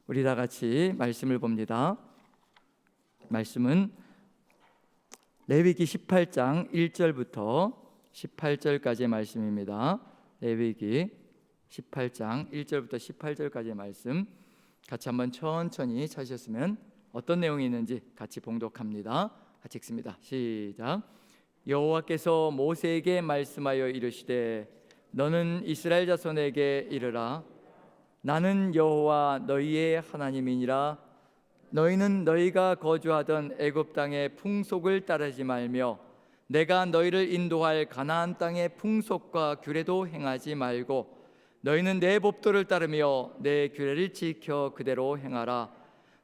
우리 다 같이 말씀을 봅니다. 말씀은 레위기 18장 1절부터 18절까지의 말씀입니다. 레위기 18장 1절부터 18절까지의 말씀 같이 한번 천천히 찾으셨으면 어떤 내용이 있는지 같이 봉독합니다. 같이 읽습니다. 시작. 여호와께서 모세에게 말씀하여 이르시되 너는 이스라엘 자손에게 이르라. 나는 여호와 너희의 하나님이니라. 너희는 너희가 거주하던 애굽 땅의 풍속을 따르지 말며 내가 너희를 인도할 가나안 땅의 풍속과 규례도 행하지 말고 너희는 내 법도를 따르며 내 규례를 지켜 그대로 행하라.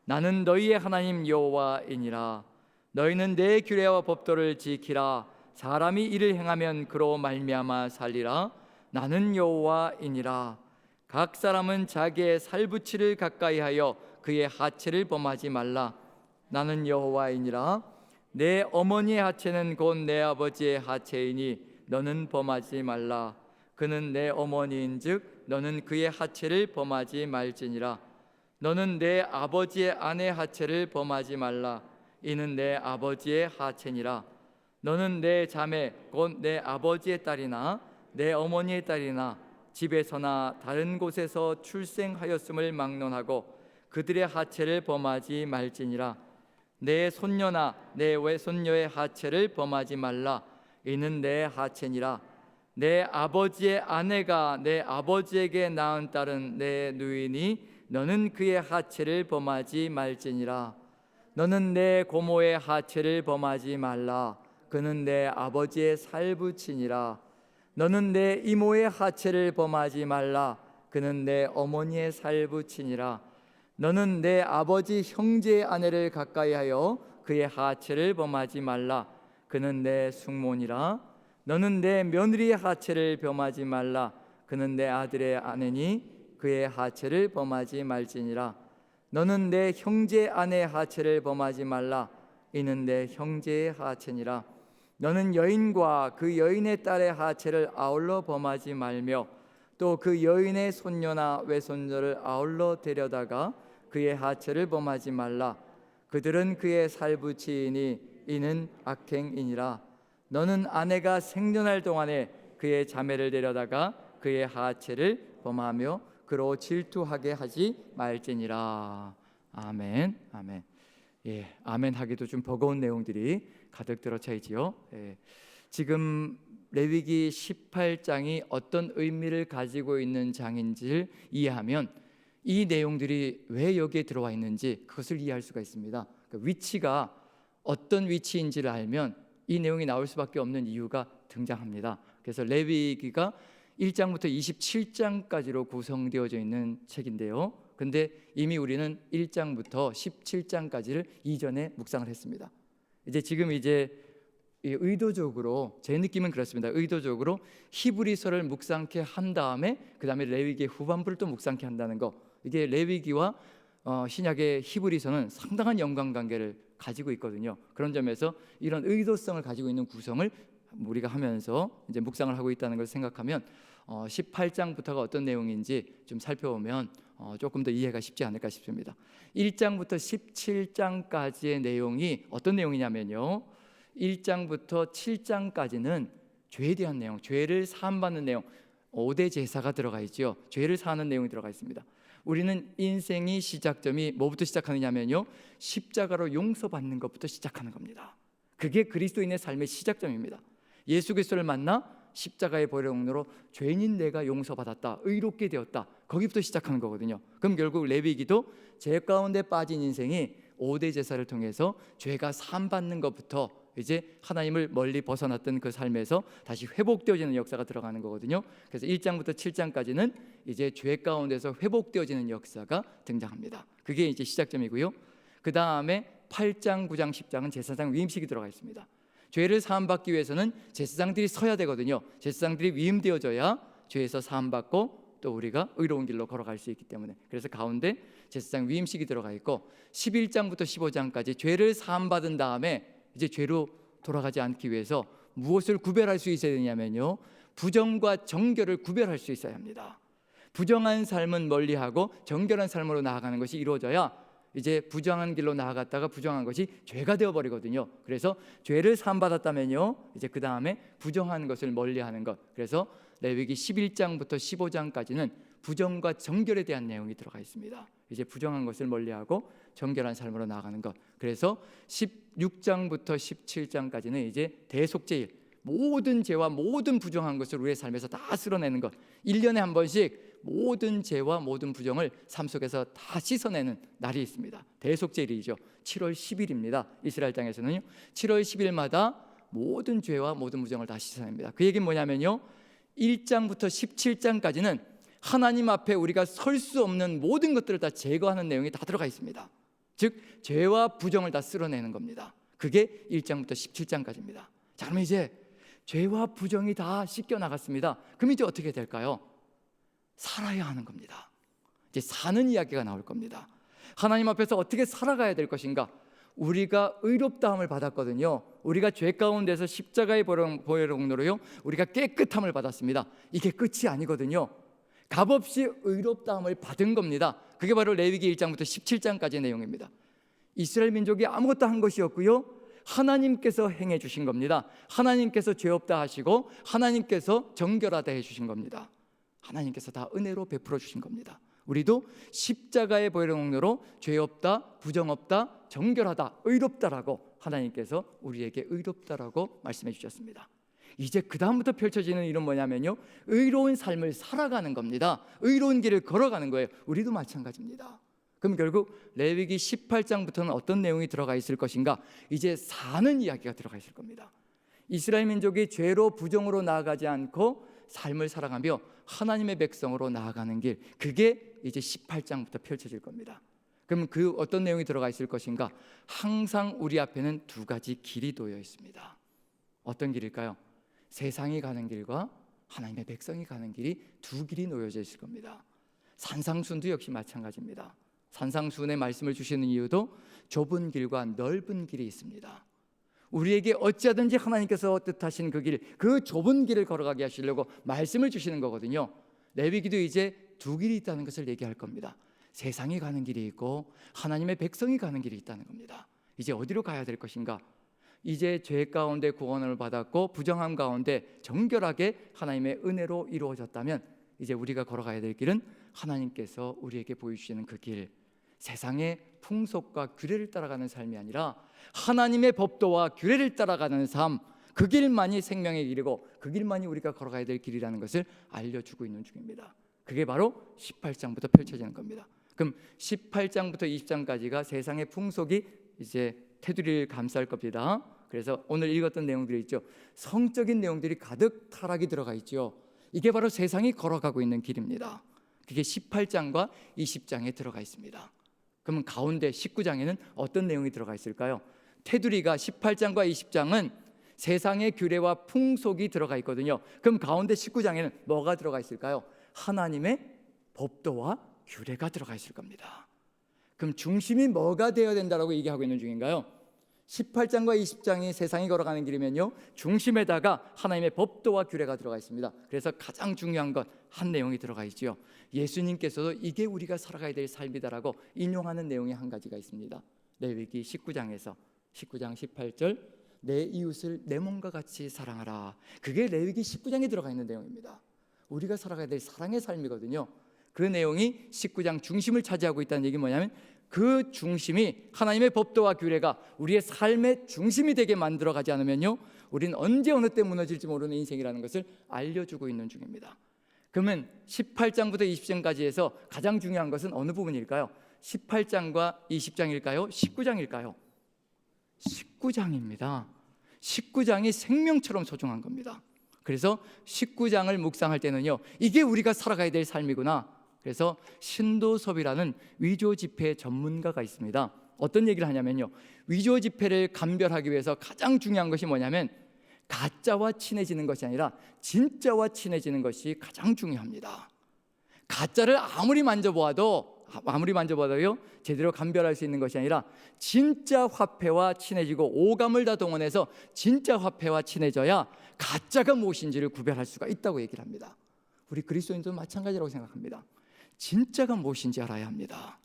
나는 너희의 하나님 여호와이니라. 너희는 내 규례와 법도를 지키라. 사람이 이를 행하면 그로 말미암아 살리라. 나는 여호와이니라. 각 사람은 자기의 살부치를 가까이하여 그의 하체를 범하지 말라. 나는 여호와이니라. 내 어머니의 하체는 곧 내 아버지의 하체이니 너는 범하지 말라. 그는 내 어머니인즉 너는 그의 하체를 범하지 말지니라. 너는 내 아버지의 아내 하체를 범하지 말라. 이는 내 아버지의 하체니라. 너는 내 자매 곧 내 아버지의 딸이나 내 어머니의 딸이나 집에서나 다른 곳에서 출생하였음을 막론하고 그들의 하체를 범하지 말지니라. 내 손녀나 내 외손녀의 하체를 범하지 말라. 이는 내 하체니라. 내 아버지의 아내가 내 아버지에게 낳은 딸은 내 누이니 너는 그의 하체를 범하지 말지니라. 너는 내 고모의 하체를 범하지 말라. 그는 내 아버지의 살부치니라. 너는 내 이모의 하체를 범하지 말라. 그는 내 어머니의 살부치니라. 너는 내 아버지 형제의 아내를 가까이하여 그의 하체를 범하지 말라. 그는 내 숙모니라. 너는 내 며느리의 하체를 범하지 말라. 그는 내 아들의 아내니 그의 하체를 범하지 말지니라. 너는 내 형제의 아내의 하체를 범하지 말라. 이는 내 형제의 하체니라. 너는 여인과 그 여인의 딸의 하체를 아울러 범하지 말며 또 그 여인의 손녀나 외손녀를 아울러 데려다가 그의 하체를 범하지 말라. 그들은 그의 살부치이니 이는 악행이니라. 너는 아내가 생존할 동안에 그의 자매를 데려다가 그의 하체를 범하며 그로 질투하게 하지 말지니라. 아멘. 아멘. 예, 아멘 하기도 좀 버거운 내용들이 가득 들어차 있지요. 예, 지금 레위기 18장이 어떤 의미를 가지고 있는 장인지를 이해하면 이 내용들이 왜 여기에 들어와 있는지 그것을 이해할 수가 있습니다. 그 위치가 어떤 위치인지를 알면 이 내용이 나올 수밖에 없는 이유가 등장합니다. 그래서 레위기가 1장부터 27장까지로 구성되어져 있는 책인데요. 근데 이미 우리는 1장부터 17장까지를 이전에 묵상을 했습니다. 지금 의도적으로 제 느낌은 그렇습니다. 의도적으로 히브리서를 묵상케 한 다음에 그 다음에 레위기의 후반부를 또 묵상케 한다는 거. 이게 레위기와 신약의 히브리서는 상당한 연관관계를 가지고 있거든요. 그런 점에서 이런 의도성을 가지고 있는 구성을 우리가 하면서 이제 묵상을 하고 있다는 걸 생각하면 18장부터가 어떤 내용인지 좀 살펴보면 조금 더 이해가 쉽지 않을까 싶습니다. 1장부터 17장까지의 내용이 어떤 내용이냐면요, 1장부터 7장까지는 죄에 대한 내용, 죄를 사함받는 내용, 5대 제사가 들어가 있죠. 죄를 사하는 내용이 들어가 있습니다. 우리는 인생이 시작점이 뭐부터 시작하느냐면요, 십자가로 용서받는 것부터 시작하는 겁니다. 그게 그리스도인의 삶의 시작점입니다. 예수 그리스도를 만나 십자가의 보혈로 죄인인 내가 용서받았다, 의롭게 되었다, 거기부터 시작하는 거거든요. 그럼 결국 레위기도 죄 가운데 빠진 인생이 5대 제사를 통해서 죄가 사함받는 것부터 이제 하나님을 멀리 벗어났던 그 삶에서 다시 회복되어지는 역사가 들어가는 거거든요. 그래서 1장부터 7장까지는 이제 죄 가운데서 회복되어지는 역사가 등장합니다. 그게 이제 시작점이고요. 그 다음에 8장, 9장, 10장은 제사장 위임식이 들어가 있습니다. 죄를 사함받기 위해서는 제사장들이 서야 되거든요. 제사장들이 위임되어져야 죄에서 사함받고 또 우리가 의로운 길로 걸어갈 수 있기 때문에, 그래서 가운데 제사장 위임식이 들어가 있고 11장부터 15장까지 죄를 사함받은 다음에 이제 죄로 돌아가지 않기 위해서 무엇을 구별할 수 있어야 되냐면요, 부정과 정결을 구별할 수 있어야 합니다. 부정한 삶은 멀리하고 정결한 삶으로 나아가는 것이 이루어져야 이제 부정한 길로 나아갔다가 부정한 것이 죄가 되어버리거든요. 그래서 죄를 사함받았다면요, 이제 그 다음에 부정한 것을 멀리하는 것. 그래서 레위기 11장부터 15장까지는 부정과 정결에 대한 내용이 들어가 있습니다. 이제 부정한 것을 멀리하고 정결한 삶으로 나아가는 것. 그래서 16장부터 17장까지는 이제 대속죄일, 모든 죄와 모든 부정한 것을 우리의 삶에서 다 쓸어내는 것. 1년에 한 번씩 모든 죄와 모든 부정을 삶 속에서 다 씻어내는 날이 있습니다. 대속죄일이죠. 7월 10일입니다. 이스라엘 땅에서는요, 7월 10일마다 모든 죄와 모든 부정을 다 씻어냅니다. 그 얘기는 뭐냐면요, 1장부터 17장까지는 하나님 앞에 우리가 설 수 없는 모든 것들을 다 제거하는 내용이 다 들어가 있습니다. 즉 죄와 부정을 다 쓸어내는 겁니다. 그게 1장부터 17장까지입니다. 자, 그럼 이제 죄와 부정이 다 씻겨 나갔습니다. 그럼 이제 어떻게 될까요? 살아야 하는 겁니다. 이제 사는 이야기가 나올 겁니다. 하나님 앞에서 어떻게 살아가야 될 것인가? 우리가 의롭다함을 받았거든요. 우리가 죄 가운데서 십자가의 보혈의 공로로요, 우리가 깨끗함을 받았습니다. 이게 끝이 아니거든요. 값없이 의롭다함을 받은 겁니다. 그게 바로 레위기 1장부터 17장까지의 내용입니다. 이스라엘 민족이 아무것도 한 것이 없고요, 하나님께서 행해 주신 겁니다. 하나님께서 죄 없다 하시고 하나님께서 정결하다 해 주신 겁니다. 하나님께서 다 은혜로 베풀어 주신 겁니다. 우리도 십자가의 보혈의 공로로 죄 없다, 부정 없다, 정결하다, 의롭다라고 하나님께서 우리에게 의롭다라고 말씀해 주셨습니다. 이제 그 다음부터 펼쳐지는 일은 뭐냐면요, 의로운 삶을 살아가는 겁니다. 의로운 길을 걸어가는 거예요. 우리도 마찬가지입니다. 그럼 결국 레위기 18장부터는 어떤 내용이 들어가 있을 것인가? 이제 사는 이야기가 들어가 있을 겁니다. 이스라엘 민족이 죄로 부정으로 나아가지 않고 삶을 살아가며 하나님의 백성으로 나아가는 길, 그게 이제 18장부터 펼쳐질 겁니다. 그럼 그 어떤 내용이 들어가 있을 것인가? 항상 우리 앞에는 두 가지 길이 놓여 있습니다. 어떤 길일까요? 세상이 가는 길과 하나님의 백성이 가는 길이 두 길이 놓여져 있을 겁니다. 산상수훈도 역시 마찬가지입니다. 산상수훈의 말씀을 주시는 이유도 좁은 길과 넓은 길이 있습니다. 우리에게 어찌하든지 하나님께서 뜻하신 그 길, 그 좁은 길을 걸어가게 하시려고 말씀을 주시는 거거든요. 레위기도 이제 두 길이 있다는 것을 얘기할 겁니다. 세상이 가는 길이 있고 하나님의 백성이 가는 길이 있다는 겁니다. 이제 어디로 가야 될 것인가? 이제 죄 가운데 구원을 받았고 부정함 가운데 정결하게 하나님의 은혜로 이루어졌다면 이제 우리가 걸어가야 될 길은 하나님께서 우리에게 보여주시는 그 길, 세상의 풍속과 규례를 따라가는 삶이 아니라 하나님의 법도와 규례를 따라가는 삶, 그 길만이 생명의 길이고 그 길만이 우리가 걸어가야 될 길이라는 것을 알려주고 있는 중입니다. 그게 바로 18장부터 펼쳐지는 겁니다. 그럼 18장부터 20장까지가 세상의 풍속이 이제 테두리를 감쌀 겁니다. 그래서 오늘 읽었던 내용들이 있죠. 성적인 내용들이 가득 타락이 들어가 있죠. 이게 바로 세상이 걸어가고 있는 길입니다. 그게 18장과 20장에 들어가 있습니다. 그러면 가운데 19장에는 어떤 내용이 들어가 있을까요? 테두리가 18장과 20장은 세상의 규례와 풍속이 들어가 있거든요. 그럼 가운데 19장에는 뭐가 들어가 있을까요? 하나님의 법도와 규례가 들어가 있을 겁니다. 그럼 중심이 뭐가 되어야 된다라고 얘기하고 있는 중인가요? 18장과 20장이 세상이 걸어가는 길이면요, 중심에다가 하나님의 법도와 규례가 들어가 있습니다. 그래서 가장 중요한 것 한 내용이 들어가 있죠. 예수님께서도 이게 우리가 살아가야 될 삶이다라고 인용하는 내용이 한 가지가 있습니다. 레위기 19장에서 19장 18절, 내 이웃을 내 몸과 같이 사랑하라. 그게 레위기 19장에 들어가 있는 내용입니다. 우리가 살아가야 될 사랑의 삶이거든요. 그 내용이 19장 중심을 차지하고 있다는 얘기는 뭐냐면 그 중심이 하나님의 법도와 규례가 우리의 삶의 중심이 되게 만들어가지 않으면요, 우리는 언제 어느 때 무너질지 모르는 인생이라는 것을 알려주고 있는 중입니다. 그러면 18장부터 20장까지 해서 가장 중요한 것은 어느 부분일까요? 18장과 20장일까요? 19장일까요? 19장입니다. 19장이 생명처럼 소중한 겁니다. 그래서 19장을 묵상할 때는요, 이게 우리가 살아가야 될 삶이구나. 그래서 신도섭이라는 위조 지폐 전문가가 있습니다. 어떤 얘기를 하냐면요, 위조 지폐를 감별하기 위해서 가장 중요한 것이 뭐냐면 가짜와 친해지는 것이 아니라 진짜와 친해지는 것이 가장 중요합니다. 가짜를 아무리 만져보아도요 제대로 감별할 수 있는 것이 아니라 진짜 화폐와 친해지고 오감을 다 동원해서 진짜 화폐와 친해져야 가짜가 무엇인지를 구별할 수가 있다고 얘기를 합니다. 우리 그리스도인도 마찬가지라고 생각합니다. 진짜가 무엇인지 알아야 합니다.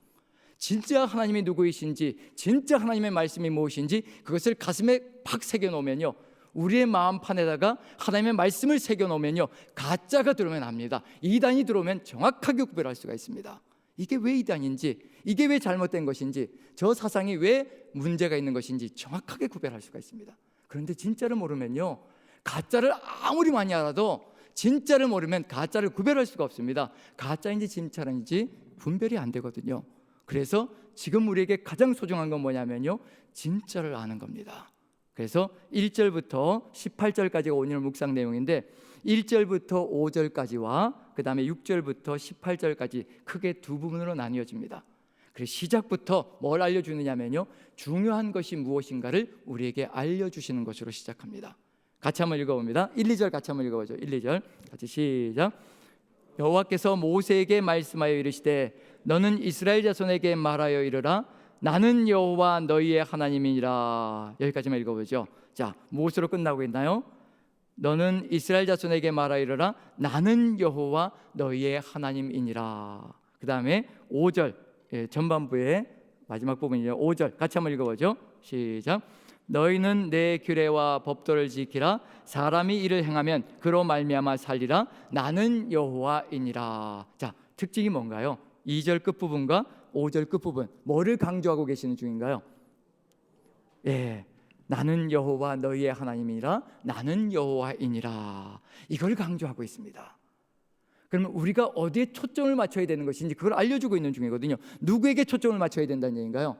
진짜 하나님이 누구이신지, 진짜 하나님의 말씀이 무엇인지 그것을 가슴에 팍 새겨놓으면요, 우리의 마음판에다가 하나님의 말씀을 새겨놓으면요, 가짜가 들어오면 압니다. 이단이 들어오면 정확하게 구별할 수가 있습니다. 이게 왜 이단인지, 이게 왜 잘못된 것인지, 저 사상이 왜 문제가 있는 것인지 정확하게 구별할 수가 있습니다. 그런데 진짜를 모르면요, 가짜를 아무리 많이 알아도 진짜를 모르면 가짜를 구별할 수가 없습니다. 가짜인지 진짜인지 분별이 안 되거든요. 그래서 지금 우리에게 가장 소중한 건 뭐냐면요, 진짜를 아는 겁니다. 그래서 1절부터 18절까지가 오늘 묵상 내용인데, 1절부터 5절까지와 그 다음에 6절부터 18절까지 크게 두 부분으로 나뉘어집니다. 그래서 시작부터 뭘 알려주느냐면요, 중요한 것이 무엇인가를 우리에게 알려주시는 것으로 시작합니다. 같이 한번 읽어봅니다. 1, 2절 같이 한번 읽어보죠. 1, 2절 같이 시작. 여호와께서 모세에게 말씀하여 이르시되 너는 이스라엘 자손에게 말하여 이르라 나는 여호와 너희의 하나님이니라. 여기까지만 읽어보죠. 자, 무엇으로 끝나고 있나요? 너는 이스라엘 자손에게 말하여 이르라 나는 여호와 너희의 하나님이니라. 그 다음에 5절, 전반부의 마지막 부분이에요. 5절 같이 한번 읽어보죠. 시작. 너희는 내 규례와 법도를 지키라. 사람이 이를 행하면 그로 말미암아 살리라. 나는 여호와이니라. 자, 특징이 뭔가요? 2절 끝부분과 5절 끝부분, 뭐를 강조하고 계시는 중인가요? 나는 여호와 너희의 하나님이라. 나는 여호와이니라. 이걸 강조하고 있습니다. 그러면 우리가 어디에 초점을 맞춰야 되는 것인지 그걸 알려주고 있는 중이거든요. 누구에게 초점을 맞춰야 된다는 얘기인가요?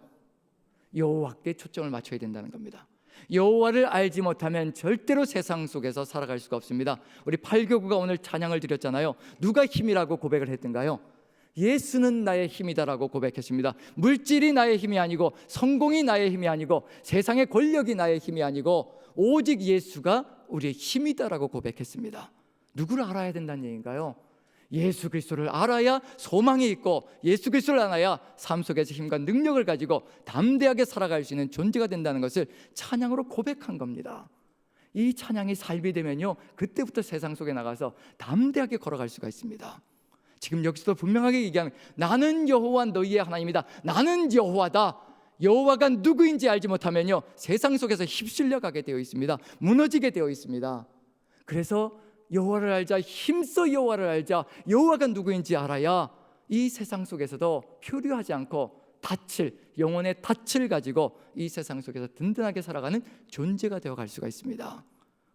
여호와께 초점을 맞춰야 된다는 겁니다. 여호와를 알지 못하면 절대로 세상 속에서 살아갈 수가 없습니다. 우리 8교구가 오늘 찬양을 드렸잖아요. 누가 힘이라고 고백을 했던가요? 예수는 나의 힘이다라고 고백했습니다. 물질이 나의 힘이 아니고, 성공이 나의 힘이 아니고, 세상의 권력이 나의 힘이 아니고, 오직 예수가 우리의 힘이다라고 고백했습니다. 누구를 알아야 된다는 얘기인가요? 예수 그리스도를 알아야 소망이 있고, 예수 그리스도를 알아야 삶 속에서 힘과 능력을 가지고 담대하게 살아갈 수 있는 존재가 된다는 것을 찬양으로 고백한 겁니다. 이 찬양이 삶이 되면요, 그때부터 세상 속에 나가서 담대하게 걸어갈 수가 있습니다. 지금 여기서도 분명하게 얘기하면 나는 여호와 너희의 하나님이다. 나는 여호와다. 여호와가 누구인지 알지 못하면요, 세상 속에서 휩쓸려 가게 되어 있습니다. 무너지게 되어 있습니다. 그래서 여호와를 알자, 힘써 여호와를 알자, 여호와가 누구인지 알아야 이 세상 속에서도 표류하지 않고 영혼의 닻을 가지고 이 세상 속에서 든든하게 살아가는 존재가 되어갈 수가 있습니다.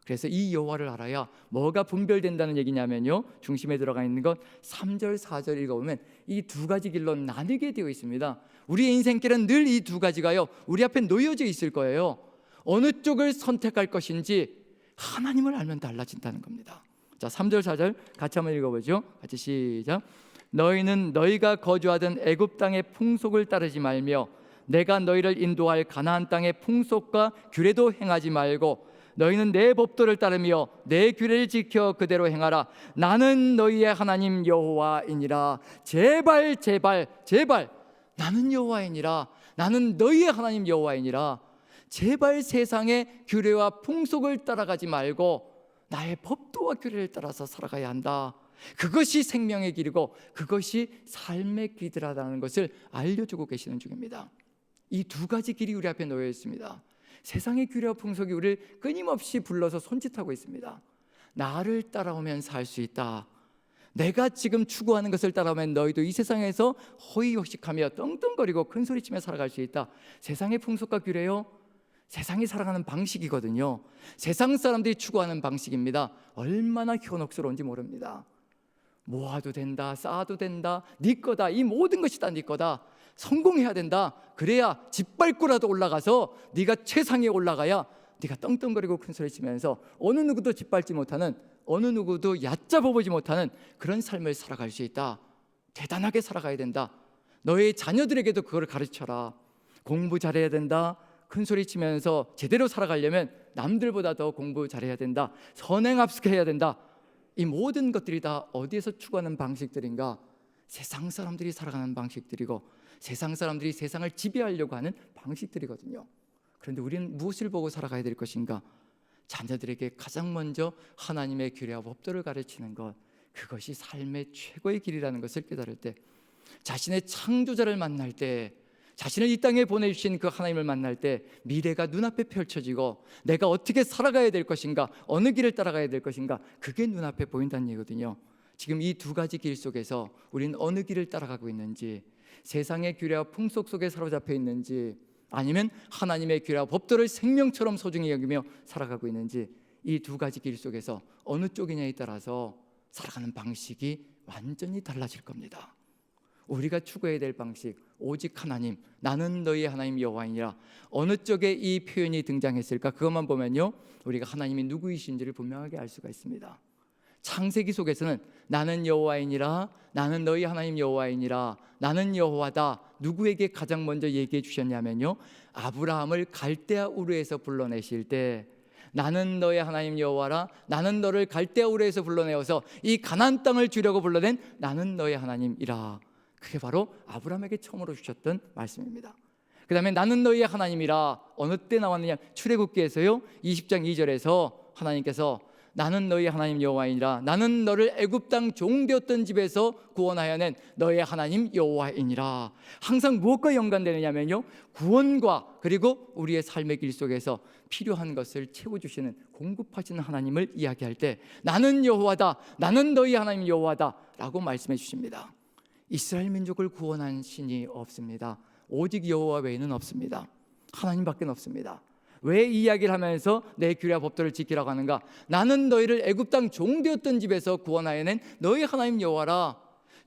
그래서 이 여호와를 알아야 뭐가 분별된다는 얘기냐면요, 중심에 들어가 있는 것 3절 4절 읽어보면 이 두 가지 길로 나뉘게 되어 있습니다. 우리의 인생길은 늘 이 두 가지가요, 우리 앞에 놓여져 있을 거예요. 어느 쪽을 선택할 것인지 하나님을 알면 달라진다는 겁니다. 자, 3절 4절 같이 한번 읽어보죠. 같이 시작. 너희는 너희가 거주하던 애굽 땅의 풍속을 따르지 말며 내가 너희를 인도할 가나안 땅의 풍속과 규례도 행하지 말고 너희는 내 법도를 따르며 내 규례를 지켜 그대로 행하라. 나는 너희의 하나님 여호와이니라. 제발 제발 제발 나는 여호와이니라. 나는 너희의 하나님 여호와이니라. 제발 세상의 규례와 풍속을 따라가지 말고 나의 법도와 규례를 따라서 살아가야 한다. 그것이 생명의 길이고 그것이 삶의 길이라는 것을 알려주고 계시는 중입니다. 이 두 가지 길이 우리 앞에 놓여 있습니다. 세상의 규례와 풍속이 우리를 끊임없이 불러서 손짓하고 있습니다. 나를 따라오면 살 수 있다. 내가 지금 추구하는 것을 따라오면 너희도 이 세상에서 호의호식하며 떵떵거리고 큰소리치며 살아갈 수 있다. 세상의 풍속과 규례요, 세상이 살아가는 방식이거든요. 세상 사람들이 추구하는 방식입니다. 얼마나 현혹스러운지 모릅니다. 모아도 된다, 쌓아도 된다, 네 거다, 이 모든 것이 다 네 거다, 성공해야 된다. 그래야 짓밟고라도 올라가서 네가 최상에 올라가야 네가 떵떵거리고 큰소리치면서 어느 누구도 짓밟지 못하는, 어느 누구도 얕잡아보지 못하는 그런 삶을 살아갈 수 있다. 대단하게 살아가야 된다. 너의 자녀들에게도 그걸 가르쳐라. 공부 잘해야 된다. 큰소리치면서 제대로 살아가려면 남들보다 더 공부 잘해야 된다. 선행합숙해야 된다. 이 모든 것들이 다 어디에서 추구하는 방식들인가? 세상 사람들이 살아가는 방식들이고 세상 사람들이 세상을 지배하려고 하는 방식들이거든요. 그런데 우리는 무엇을 보고 살아가야 될 것인가? 자녀들에게 가장 먼저 하나님의 규례와 법도를 가르치는 것, 그것이 삶의 최고의 길이라는 것을 깨달을 때, 자신의 창조자를 만날 때, 자신을 이 땅에 보내주신 그 하나님을 만날 때 미래가 눈앞에 펼쳐지고 내가 어떻게 살아가야 될 것인가, 어느 길을 따라가야 될 것인가, 그게 눈앞에 보인다는 얘기거든요. 지금 이 두 가지 길 속에서 우리는 어느 길을 따라가고 있는지, 세상의 규례와 풍속 속에 사로잡혀 있는지, 아니면 하나님의 규례와 법도를 생명처럼 소중히 여기며 살아가고 있는지, 이 두 가지 길 속에서 어느 쪽이냐에 따라서 살아가는 방식이 완전히 달라질 겁니다. 우리가 추구해야 될 방식, 오직 하나님, 나는 너희 하나님 여호와이니라. 어느 쪽에 이 표현이 등장했을까? 그것만 보면요, 우리가 하나님이 누구이신지를 분명하게 알 수가 있습니다. 창세기 속에서는 나는 여호와이니라, 나는 너희 하나님 여호와이니라, 나는 여호와다, 누구에게 가장 먼저 얘기해 주셨냐면요, 아브라함을 갈대아 우르에서 불러내실 때 나는 너의 하나님 여호와라, 나는 너를 갈대아 우르에서 불러내어서 이 가나안 땅을 주려고 불러낸 나는 너의 하나님이라. 그게 바로 아브라함에게 처음으로 주셨던 말씀입니다. 그 다음에 나는 너희의 하나님이라, 어느 때 나왔느냐, 출애굽기에서요 20장 2절에서 하나님께서 나는 너희 하나님 여호와이니라, 나는 너를 애굽 땅 종되었던 집에서 구원하여 낸 너의 하나님 여호와이니라. 항상 무엇과 연관되느냐면요, 구원과 그리고 우리의 삶의 길 속에서 필요한 것을 채워주시는, 공급하시는 하나님을 이야기할 때 나는 여호와다, 나는 너희 하나님 여호와다 라고 말씀해 주십니다. 이스라엘 민족을 구원한 신이 없습니다. 오직 여호와 외에는 없습니다. 하나님밖에 없습니다. 왜 이 이야기를 하면서 내 규례와 법도를 지키라고 하는가? 나는 너희를 애굽 땅 종되었던 집에서 구원하여 낸 너희 하나님 여호와라.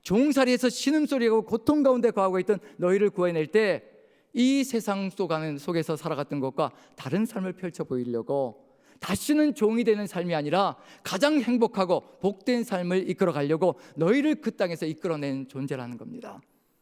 종살이에서 신음소리하고 고통 가운데 거하고 있던 너희를 구해낼 때 이 세상 속에서 살아갔던 것과 다른 삶을 펼쳐 보이려고, 다시는 종이 되는 삶이 아니라 가장 행복하고 복된 삶을 이끌어가려고 너희를 그 땅에서 이끌어낸 존재라는 겁니다.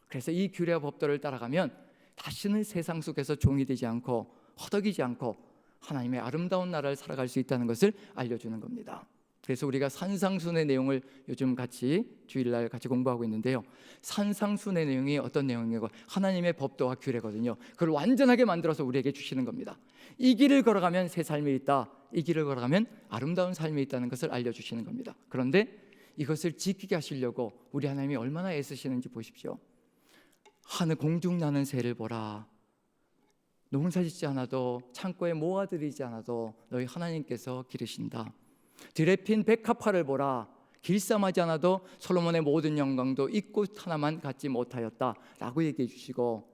그래서 이 규례와 법도를 따라가면 다시는 세상 속에서 종이 되지 않고 허덕이지 않고 하나님의 아름다운 나라를 살아갈 수 있다는 것을 알려주는 겁니다. 그래서 우리가 산상순의 내용을 요즘 같이 주일날 같이 공부하고 있는데요, 산상순의 내용이 어떤 내용이고 하나님의 법도와 규례거든요. 그걸 완전하게 만들어서 우리에게 주시는 겁니다. 이 길을 걸어가면 새 삶이 있다, 이 길을 걸어가면 아름다운 삶이 있다는 것을 알려주시는 겁니다. 그런데 이것을 지키게 하시려고 우리 하나님이 얼마나 애쓰시는지 보십시오. 하늘 공중 나는 새를 보라. 농사짓지 않아도 창고에 모아들이지 않아도 너희 하나님께서 기르신다. 들에 핀 백합화를 보라. 길쌈하지 않아도 솔로몬의 모든 영광도 이 꽃 하나만 갖지 못하였다 라고 얘기해 주시고,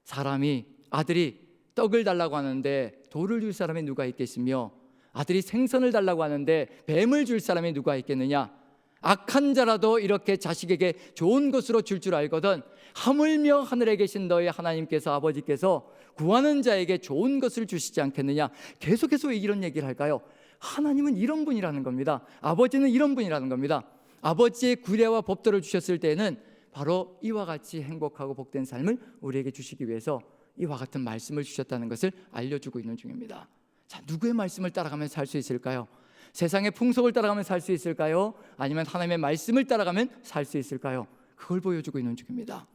사람이, 아들이 떡을 달라고 하는데 돌을 줄 사람이 누가 있겠으며, 아들이 생선을 달라고 하는데 뱀을 줄 사람이 누가 있겠느냐. 악한 자라도 이렇게 자식에게 좋은 것으로 줄 줄 알거든 하물며 하늘에 계신 너희 하나님께서, 아버지께서 구하는 자에게 좋은 것을 주시지 않겠느냐. 계속해서 이런 얘기를 할까요? 하나님은 이런 분이라는 겁니다. 아버지는 이런 분이라는 겁니다. 아버지의 규례와 법도를 주셨을 때는 바로 이와 같이 행복하고 복된 삶을 우리에게 주시기 위해서 이와 같은 말씀을 주셨다는 것을 알려주고 있는 중입니다. 자, 누구의 말씀을 따라가면 살 수 있을까요? 세상의 풍속을 따라가면 살 수 있을까요? 아니면 하나님의 말씀을 따라가면 살 수 있을까요? 그걸 보여주고 있는 중입니다.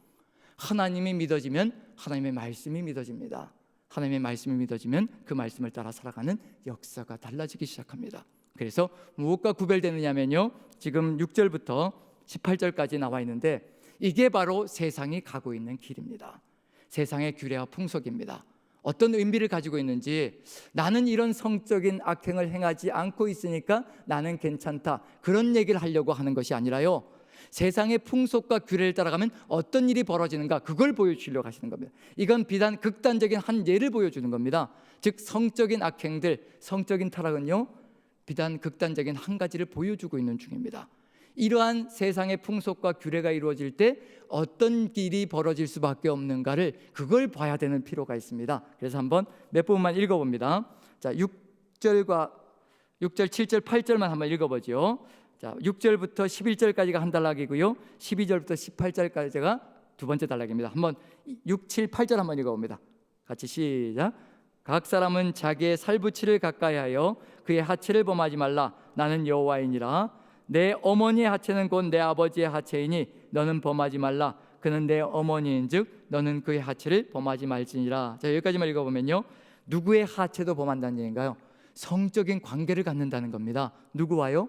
하나님이 믿어지면 하나님의 말씀이 믿어집니다. 하나님의 말씀이 믿어지면 그 말씀을 따라 살아가는 역사가 달라지기 시작합니다. 그래서 무엇과 구별되느냐면요, 지금 6절부터 18절까지 나와 있는데 이게 바로 세상이 가고 있는 길입니다. 세상의 규례와 풍속입니다. 어떤 의미를 가지고 있는지, 나는 이런 성적인 악행을 행하지 않고 있으니까 나는 괜찮다, 그런 얘기를 하려고 하는 것이 아니라요, 세상의 풍속과 규례를 따라가면 어떤 일이 벌어지는가, 그걸 보여주려고 하시는 겁니다. 이건 비단 극단적인 한 예를 보여주는 겁니다. 즉 성적인 악행들, 성적인 타락은요 비단 극단적인 한 가지를 보여주고 있는 중입니다. 이러한 세상의 풍속과 규례가 이루어질 때 어떤 일이 벌어질 수밖에 없는가를, 그걸 봐야 되는 필요가 있습니다. 그래서 한번 몇 부분만 읽어봅니다. 자, 6절, 7절, 8절만 한번 읽어보죠. 자, 6절부터 11절까지가 한 단락이고요, 12절부터 18절까지가 두 번째 단락입니다. 한번 6, 7, 8절 한번 읽어봅니다. 같이 시작. 각 사람은 자기의 살부치를 가까이하여 그의 하체를 범하지 말라. 나는 여호와이니라. 내 어머니의 하체는 곧 내 아버지의 하체이니 너는 범하지 말라. 그는 내 어머니인즉 너는 그의 하체를 범하지 말지니라. 자, 여기까지만 읽어보면요, 누구의 하체도 범한다는 얘기인가요? 성적인 관계를 갖는다는 겁니다. 누구와요?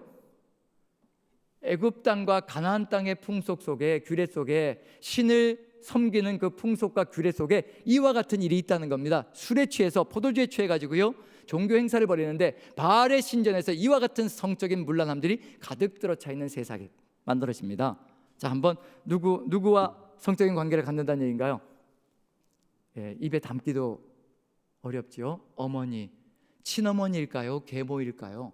애굽 땅과 가나안 땅의 풍속 속에, 규례 속에, 신을 섬기는 그 풍속과 규례 속에 이와 같은 일이 있다는 겁니다. 술에 취해서, 포도주에 취해가지고요, 종교 행사를 벌이는데 바알의 신전에서 이와 같은 성적인 문란함들이 가득 들어차 있는 세상이 만들어집니다. 자, 한번 누구와 성적인 관계를 갖는다는 얘기인가요? 입에 담기도 어렵죠. 어머니, 친어머니일까요? 계모일까요?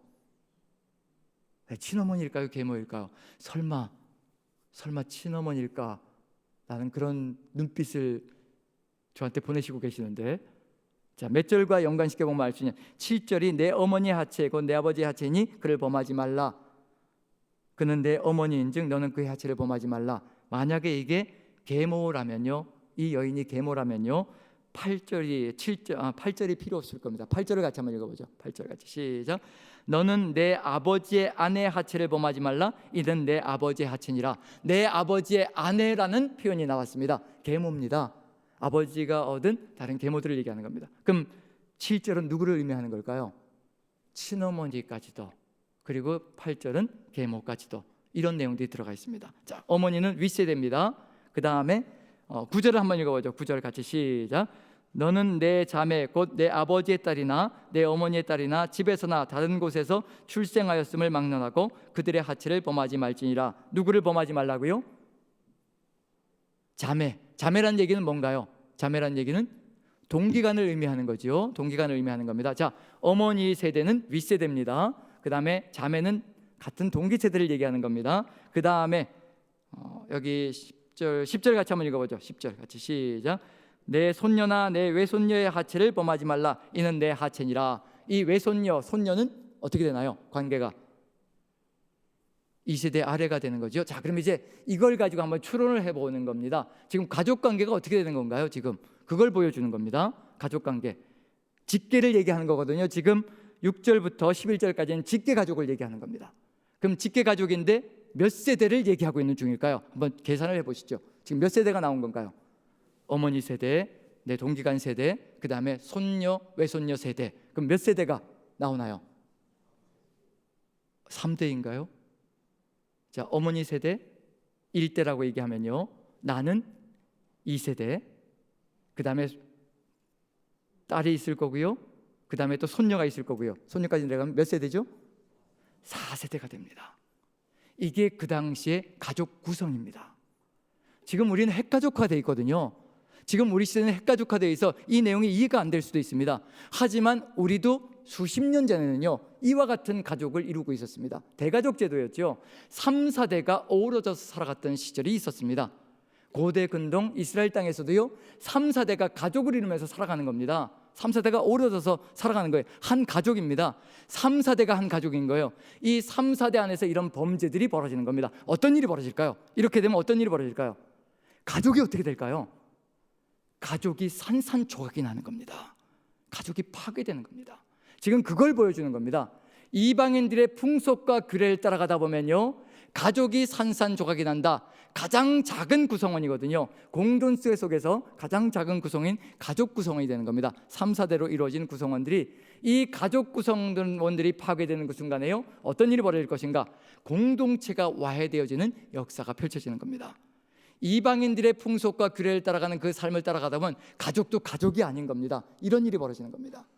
친어머니일까요? 계모일까요? 설마 친어머니일까? 라는 그런 눈빛을 저한테 보내시고 계시는데, 자, 몇 절과 연관시켜 보면 알 수 있냐? 7절이 내 어머니 하체 곧 내 아버지 하체니 그를 범하지 말라. 그는 내 어머니인즉 너는 그의 하체를 범하지 말라. 만약에 이게 계모라면요, 이 여인이 계모라면요, 8절이 필요 없을 겁니다. 8절을 같이 한번 읽어보죠. 8절 같이 시작. 너는 내 아버지의 아내의 하체를 범하지 말라. 이는 내 아버지의 하체니라. 내 아버지의 아내라는 표현이 나왔습니다. 계모입니다. 아버지가 얻은 다른 계모들을 얘기하는 겁니다. 그럼 7절은 누구를 의미하는 걸까요? 친어머니까지도, 그리고 8절은 계모까지도, 이런 내용들이 들어가 있습니다. 자, 어머니는 윗세대입니다. 그 다음에 9절을 한번 읽어보죠. 9절 같이 시작. 너는 내 자매 곧 내 아버지의 딸이나 내 어머니의 딸이나 집에서나 다른 곳에서 출생하였음을 막론하고 그들의 하체를 범하지 말지니라. 누구를 범하지 말라고요? 자매란 얘기는 뭔가요? 자매란 얘기는 동기간을 의미하는 거죠. 동기간을 의미하는 겁니다. 자, 어머니 세대는 윗세대입니다. 그 다음에 자매는 같은 동기 세대를 얘기하는 겁니다. 그 다음에 여기 10절 같이 한번 읽어보죠. 10절 같이 시작. 내 손녀나 내 외손녀의 하체를 범하지 말라. 이는 내 하체니라. 이 외손녀, 손녀는 어떻게 되나요? 관계가 2세대 아래가 되는 거죠. 자, 그럼 이제 이걸 가지고 한번 추론을 해보는 겁니다. 지금 가족관계가 어떻게 되는 건가요? 지금 그걸 보여주는 겁니다. 가족관계, 직계를 얘기하는 거거든요. 지금 6절부터 11절까지는 직계 가족을 얘기하는 겁니다. 그럼 직계 가족인데 몇 세대를 얘기하고 있는 중일까요? 한번 계산을 해보시죠. 지금 몇 세대가 나온 건가요? 어머니 세대, 내 동기간 세대, 그 다음에 손녀, 외손녀 세대. 그럼 몇 세대가 나오나요? 3대인가요? 자, 어머니 세대 1대라고 얘기하면요, 나는 2세대, 그 다음에 딸이 있을 거고요, 그 다음에 또 손녀가 있을 거고요. 손녀까지 내려가면 몇 세대죠? 4세대가 됩니다. 이게 그 당시의 가족 구성입니다. 지금 우리는 핵가족화되어 있거든요. 지금 우리 시대는 핵가족화되어 있어 이 내용이 이해가 안 될 수도 있습니다. 하지만 우리도 수십 년 전에는요, 이와 같은 가족을 이루고 있었습니다. 대가족 제도였죠. 3, 4대가 어우러져서 살아갔던 시절이 있었습니다. 고대 근동 이스라엘 땅에서도요, 3, 4대가 가족을 이루면서 살아가는 겁니다. 3, 4대가 어우러져서 살아가는 거예요. 한 가족입니다. 3, 4대가 한 가족인 거예요. 이 3, 4대 안에서 이런 범죄들이 벌어지는 겁니다. 어떤 일이 벌어질까요? 이렇게 되면 어떤 일이 벌어질까요? 가족이 어떻게 될까요? 가족이 산산조각이 나는 겁니다. 가족이 파괴되는 겁니다. 지금 그걸 보여주는 겁니다. 이방인들의 풍속과 규례를 따라가다 보면요, 가족이 산산조각이 난다. 가장 작은 구성원이거든요. 공동체 속에서 가장 작은 구성인 가족 구성원이 되는 겁니다. 3, 4대로 이루어진 구성원들이, 이 가족 구성원들이 파괴되는 그 순간에요, 어떤 일이 벌어질 것인가? 공동체가 와해되어지는 역사가 펼쳐지는 겁니다. 이방인들의 풍속과 규례를 따라가는 그 삶을 따라가다 보면 가족도 가족이 아닌 겁니다. 이런 일이 벌어지는 겁니다.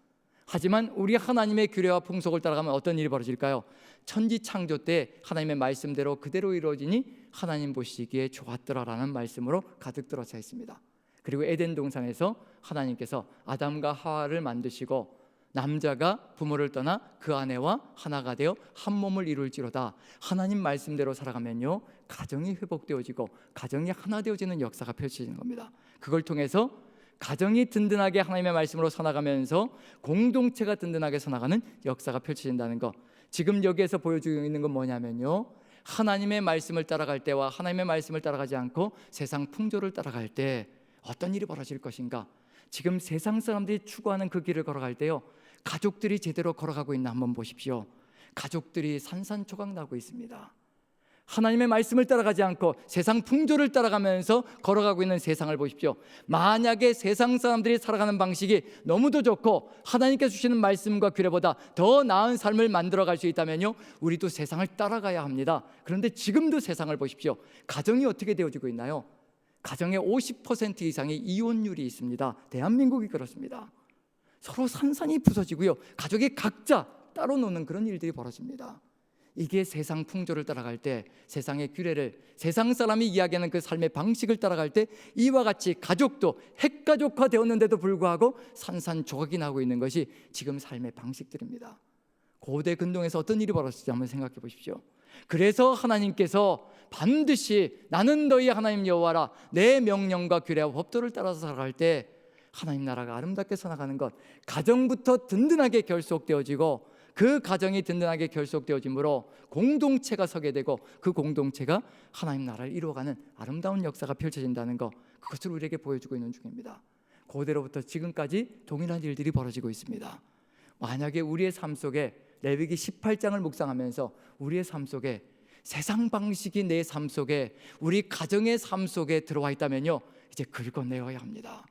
하지만 우리 하나님의 규례와 풍속을 따라가면 어떤 일이 벌어질까요? 천지 창조 때 하나님의 말씀대로 그대로 이루어지니 하나님 보시기에 좋았더라라는 말씀으로 가득 들어차 있습니다. 그리고 에덴 동산에서 하나님께서 아담과 하와를 만드시고 남자가 부모를 떠나 그 아내와 하나가 되어 한 몸을 이룰지로다. 하나님 말씀대로 살아가면요, 가정이 회복되어지고 가정이 하나 되어지는 역사가 펼쳐지는 겁니다. 그걸 통해서 가정이 든든하게 하나님의 말씀으로 살아가면서 공동체가 든든하게 살아가는 역사가 펼쳐진다는 것. 지금 여기에서 보여주고 있는 건 뭐냐면요, 하나님의 말씀을 따라갈 때와 하나님의 말씀을 따라가지 않고 세상 풍조를 따라갈 때 어떤 일이 벌어질 것인가. 지금 세상 사람들이 추구하는 그 길을 걸어갈 때요, 가족들이 제대로 걸어가고 있나 한번 보십시오. 가족들이 산산조각 나고 있습니다. 하나님의 말씀을 따라가지 않고 세상 풍조를 따라가면서 걸어가고 있는 세상을 보십시오. 만약에 세상 사람들이 살아가는 방식이 너무도 좋고 하나님께서 주시는 말씀과 규례보다 더 나은 삶을 만들어갈 수 있다면요, 우리도 세상을 따라가야 합니다. 그런데 지금도 세상을 보십시오. 가정이 어떻게 되어지고 있나요? 가정의 50% 이상의 이혼율이 있습니다. 대한민국이 그렇습니다. 서로 산산이 부서지고요, 가족이 각자 따로 노는 그런 일들이 벌어집니다. 이게 세상 풍조를 따라갈 때, 세상의 규례를, 세상 사람이 이야기하는 그 삶의 방식을 따라갈 때 이와 같이 가족도 핵가족화 되었는데도 불구하고 산산조각이 나고 있는 것이 지금 삶의 방식들입니다. 고대 근동에서 어떤 일이 벌어졌는지 한번 생각해 보십시오. 그래서 하나님께서 반드시 나는 너희 하나님 여호와라, 내 명령과 규례와 법도를 따라서 살아갈 때 하나님 나라가 아름답게 서나가는 것, 가정부터 든든하게 결속되어지고 그 가정이 든든하게 결속되어지므로 공동체가 서게 되고 그 공동체가 하나님 나라를 이루어가는 아름다운 역사가 펼쳐진다는 것, 그것을 우리에게 보여주고 있는 중입니다. 고대로부터 지금까지 동일한 일들이 벌어지고 있습니다. 만약에 우리의 삶 속에 레위기 18장을 묵상하면서 우리의 삶 속에 세상 방식이 내 삶 속에, 우리 가정의 삶 속에 들어와 있다면요, 이제 긁어내어야 합니다.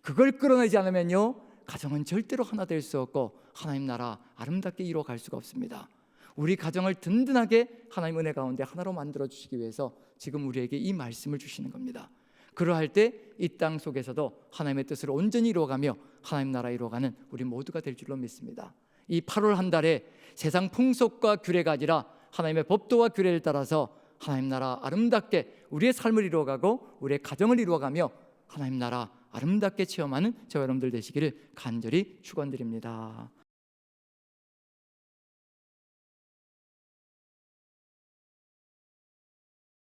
그걸 끌어내지 않으면요, 가정은 절대로 하나 될 수 없고 하나님 나라 아름답게 이루어갈 수가 없습니다. 우리 가정을 든든하게 하나님 은혜 가운데 하나로 만들어 주시기 위해서 지금 우리에게 이 말씀을 주시는 겁니다. 그러할 때 이 땅 속에서도 하나님의 뜻을 온전히 이루어가며 하나님 나라 이루어가는 우리 모두가 될 줄로 믿습니다. 이 8월 한 달에 세상 풍속과 규례가 아니라 하나님의 법도와 규례를 따라서 하나님 나라 아름답게 우리의 삶을 이루어가고 우리의 가정을 이루어가며 하나님 나라 아름답게 체험하는 저와 여러분들 되시기를 간절히 축원드립니다.